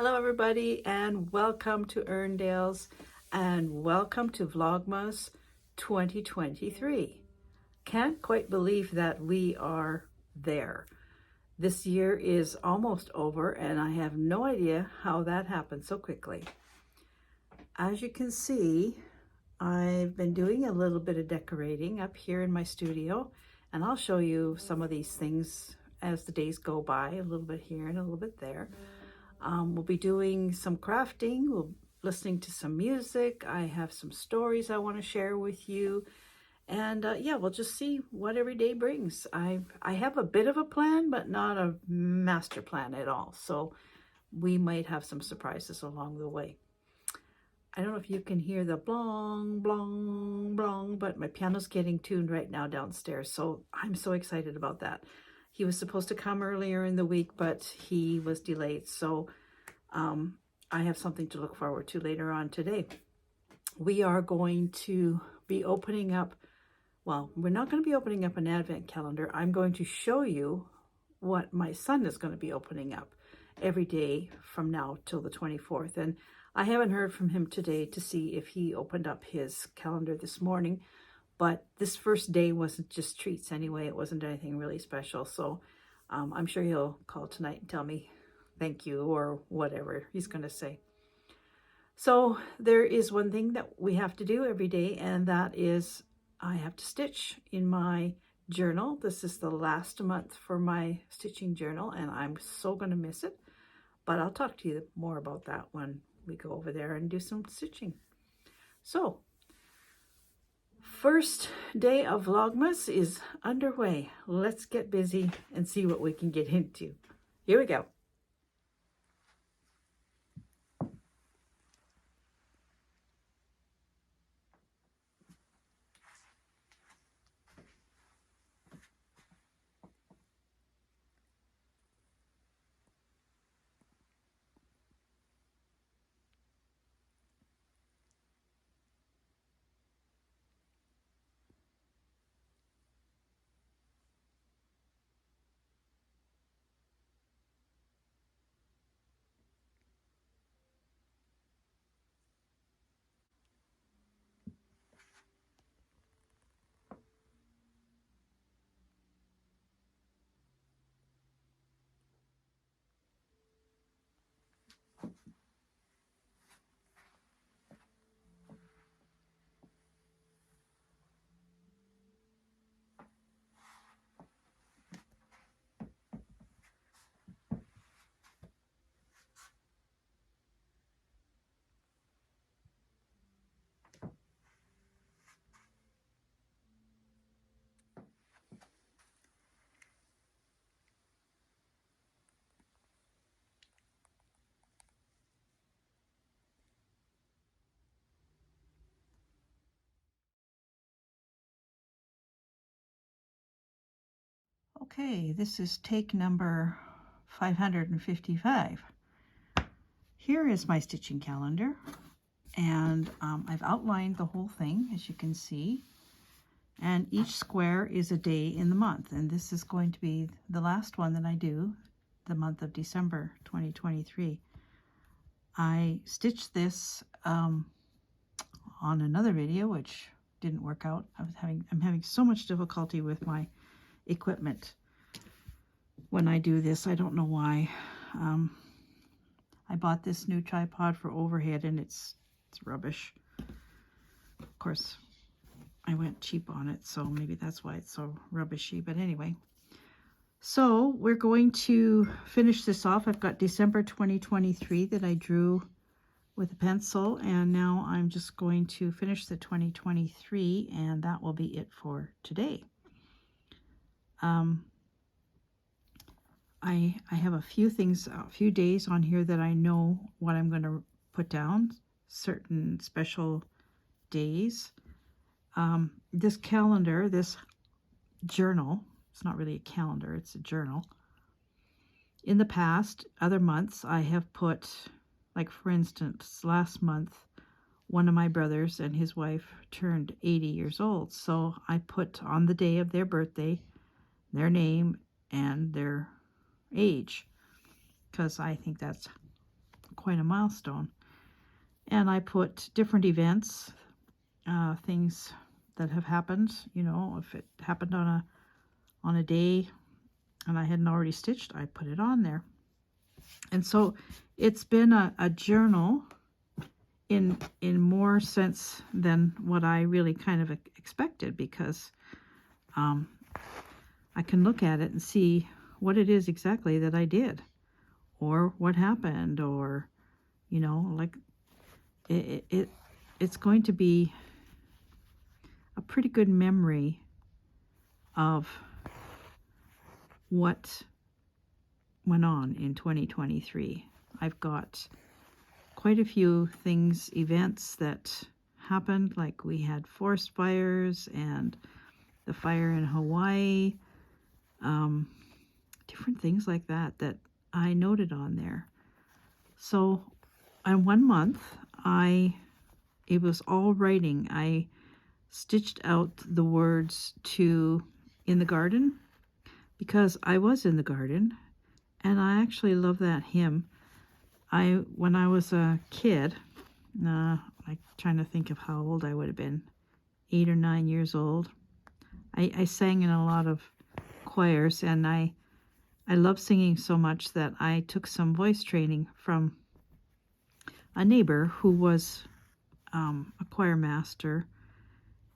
Hello everybody and welcome to Erndale's and welcome to Vlogmas 2023. Can't quite believe that we are there. This year is almost over and I have no idea how that happened so quickly. As you can see, I've been doing a little bit of decorating up here in my studio, and I'll show you some of these things as the days go by, a little bit here and a little bit there. We'll be doing some crafting, we'll be listening to some music. I have some stories I want to share with you. And yeah, we'll just see what every day brings. I have a bit of a plan, but not a master plan at all. So we might have some surprises along the way. I don't know if you can hear the blong, blong, blong, but my piano's getting tuned right now downstairs. So I'm so excited about that. He was supposed to come earlier in the week, but he was delayed. So I have something to look forward to later on today. We are going to be opening up, well, we're not going to be opening up an advent calendar. I'm going to show you what my son is going to be opening up every day from now till the 24th. And I haven't heard from him today to see if he opened up his calendar this morning. But this first day wasn't just treats anyway. It wasn't anything really special. So I'm sure he'll call tonight and tell me thank you or whatever he's going to say. So there is one thing that we have to do every day, and that is I have to stitch in my journal. This is the last month for my stitching journal, and I'm so going to miss it. But I'll talk to you more about that when we go over there and do some stitching. So first day of Vlogmas is underway. Let's get busy and see what we can get into. Here we go. Okay, this is take number 555. Here is my stitching calendar, and I've outlined the whole thing, as you can see, and each square is a day in the month, and this is going to be the last one that I do, the month of December 2023. I stitched this on another video, which didn't work out. I'm having so much difficulty with my equipment when I do this. I don't know why. I bought this new tripod for overhead and it's rubbish. Of course, I went cheap on it, so maybe that's why it's so rubbishy. But anyway, so we're going to finish this off. I've got December 2023 that I drew with a pencil, and now I'm just going to finish the 2023, and that will be it for today. I have a few things, a few days on here that I know what I'm going to put down, certain special days. This calendar, this journal, it's not really a calendar, it's a journal. In the past, other months, I have put, like for instance, last month, one of my brothers and his wife turned 80 years old. So I put on the day of their birthday, their name and their age, because I think that's quite a milestone. And I put different events, things that have happened. You know, if it happened on a day and I hadn't already stitched, I put it on there. And so it's been a journal in more sense than what I really kind of expected, because I can look at it and see what it is exactly that I did, or what happened, or, you know, like it's going to be a pretty good memory of what went on in 2023. I've got quite a few things, events that happened, like we had forest fires and the fire in Hawaii, different things like that that I noted on there. So in 1 month, it was all writing. I stitched out the words to "in the garden" because I was in the garden, and I actually love that hymn. When I was a kid, I'm trying to think of how old I would have been, 8 or 9 years old. I sang in a lot of choirs, and I love singing so much that I took some voice training from a neighbor who was a choir master,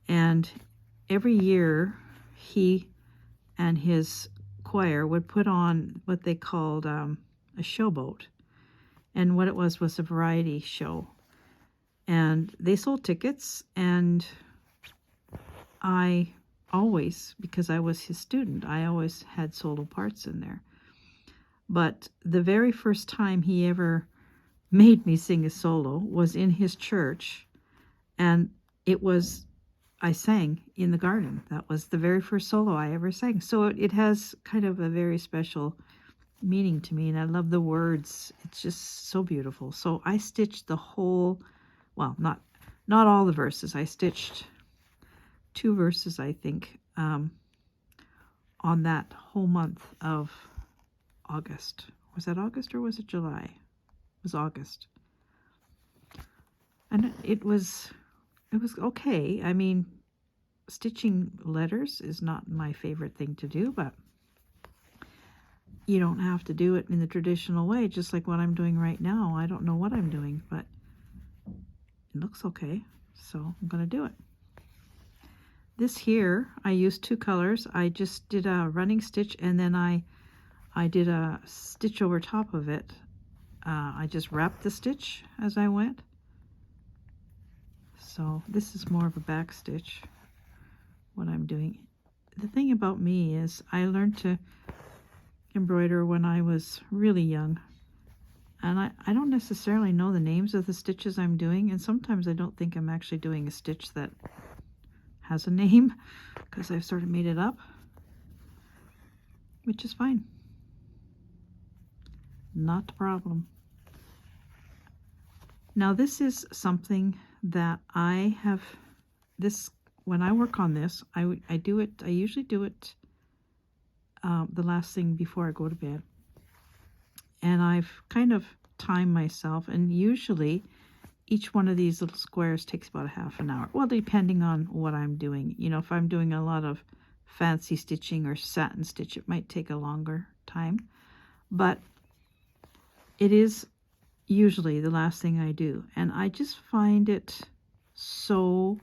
and every year he and his choir would put on what they called a showboat. And what it was a variety show. And they sold tickets, and I always, because I was his student, I always had solo parts in there. But the very first time he ever made me sing a solo was in his church, and I sang "In the Garden." That was the very first solo I ever sang. So it has kind of a very special meaning to me, and I love the words. It's just so beautiful. So I stitched the whole, well, not all the verses. I stitched 2 verses, I think, on that whole month of August. Was that August or was it July? It was August. And it was okay. I mean, stitching letters is not my favorite thing to do, but you don't have to do it in the traditional way, just like what I'm doing right now. I don't know what I'm doing, but it looks okay, so I'm going to do it. This here, I used 2 colors. I just did a running stitch, and then I did a stitch over top of it. I just wrapped the stitch as I went. So this is more of a back stitch, what I'm doing. The thing about me is I learned to embroider when I was really young, and I don't necessarily know the names of the stitches I'm doing, and sometimes I don't think I'm actually doing a stitch that has a name, because I've sort of made it up, which is fine. Not a problem. Now this is something that I have, when I work on this, I usually do it the last thing before I go to bed. And I've kind of timed myself, and usually each one of these little squares takes about a half an hour. Well, depending on what I'm doing. You know, if I'm doing a lot of fancy stitching or satin stitch, it might take a longer time. But it is usually the last thing I do. And I just find it so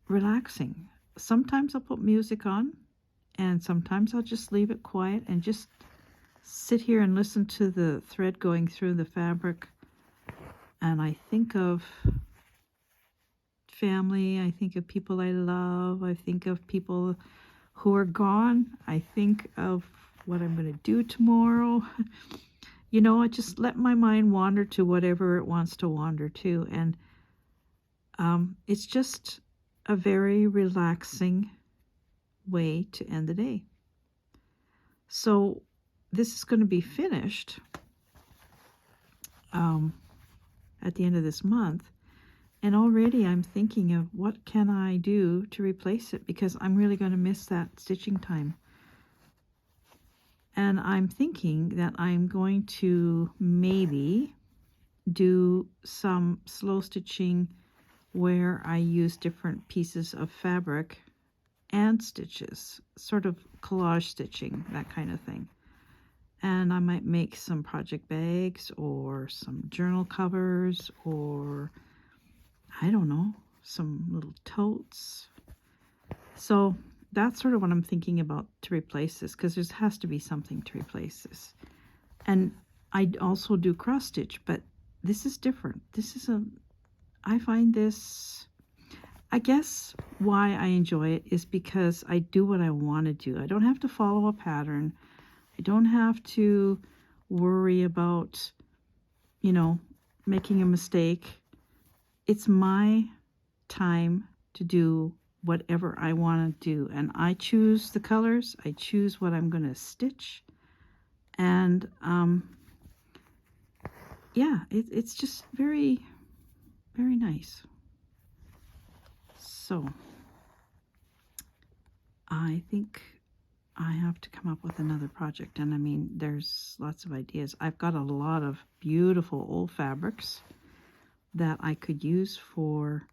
relaxing. Sometimes I'll put music on, and sometimes I'll just leave it quiet and just sit here and listen to the thread going through the fabric. And I think of family, I think of people I love, I think of people who are gone, I think of what I'm going to do tomorrow. You know, I just let my mind wander to whatever it wants to wander to. And it's just a very relaxing way to end the day. So this is going to be finished at the end of this month, and already I'm thinking of what can I do to replace it, because I'm really going to miss that stitching time. And I'm thinking that I'm going to maybe do some slow stitching where I use different pieces of fabric and stitches, sort of collage stitching, that kind of thing. And I might make some project bags or some journal covers, or I don't know, some little totes. So that's sort of what I'm thinking about to replace this, because there has to be something to replace this. And I also do cross stitch, but this is different. I find this, I guess why I enjoy it is because I do what I want to do. I don't have to follow a pattern. I don't have to worry about, making a mistake. It's my time to do whatever I want to do. And I choose the colors. I choose what I'm going to stitch. And yeah, it's just very, very nice. So I think I have to come up with another project. And I mean, there's lots of ideas. I've got a lot of beautiful old fabrics that I could use for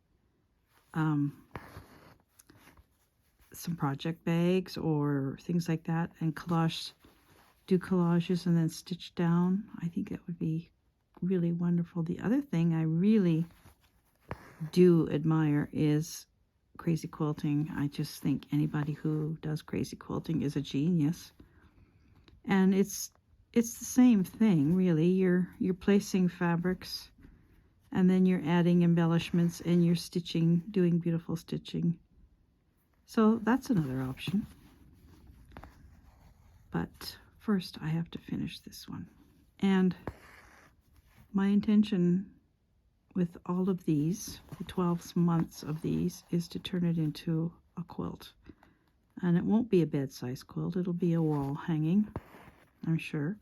some project bags or things like that, and do collages and then stitch down. I think that would be really wonderful. The other thing I really do admire is crazy quilting. I just think anybody who does crazy quilting is a genius. And it's the same thing, really. You're placing fabrics, and then you're adding embellishments, and you're stitching, doing beautiful stitching. So that's another option. But first I have to finish this one. And my intention with all of these, the 12 months of these, is to turn it into a quilt. And it won't be a bed-size quilt. It'll be a wall hanging, I'm sure.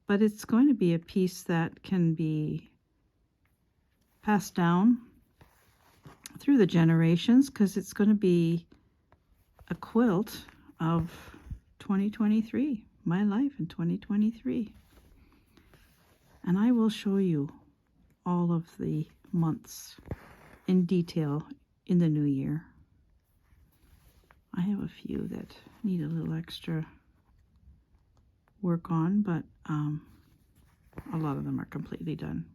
But it's going to be a piece that can be passed down through the generations, because it's going to be a quilt of 2023, my life in 2023. And I will show you all of the months in detail in the new year. I have a few that need a little extra work on, but a lot of them are completely done.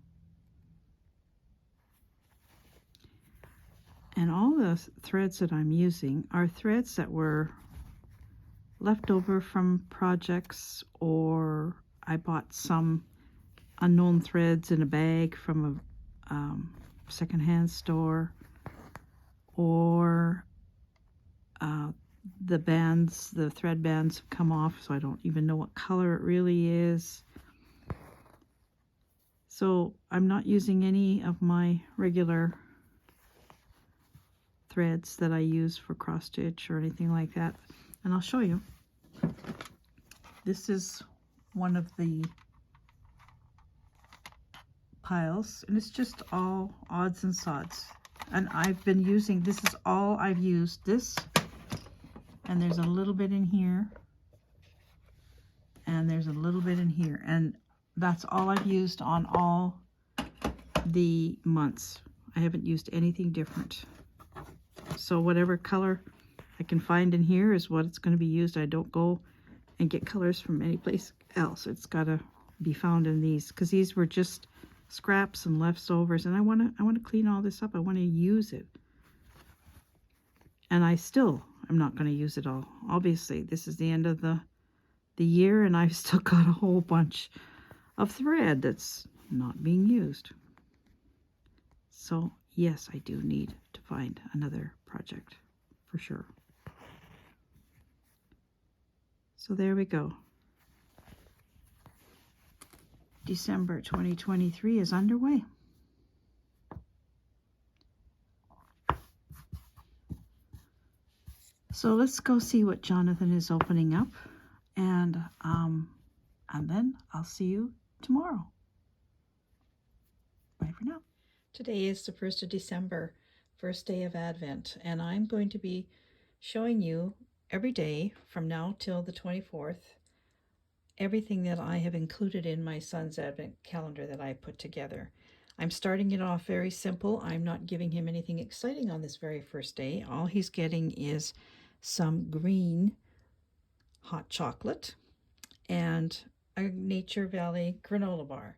And all the threads that I'm using are threads that were left over from projects, or I bought some unknown threads in a bag from a secondhand store, or the thread bands have come off, so I don't even know what color it really is. So I'm not using any of my regular threads that I use for cross stitch or anything like that. And I'll show you. This is one of the piles, and it's just all odds and sods. And I've been using, this is all I've used, this, and there's a little bit in here, and there's a little bit in here, and that's all I've used on all the months. I haven't used anything different. So whatever color I can find in here is what it's going to be used. I don't go and get colors from any place else. It's got to be found in these, because these were just scraps and leftovers, and I want to clean all this up. I want to use it. And I still am not going to use it all. Obviously, this is the end of the year, and I've still got a whole bunch of thread that's not being used. So yes, I do need to find another project for sure. So there we go. December 2023 is underway. So let's go see what Jonathan is opening up, and then I'll see you tomorrow. Bye for now. Today is the 1st of December, first day of Advent, and I'm going to be showing you every day from now till the 24th everything that I have included in my son's advent calendar that I put together. I'm starting it off very simple. I'm not giving him anything exciting on this very first day. All he's getting is some green hot chocolate and a Nature Valley granola bar.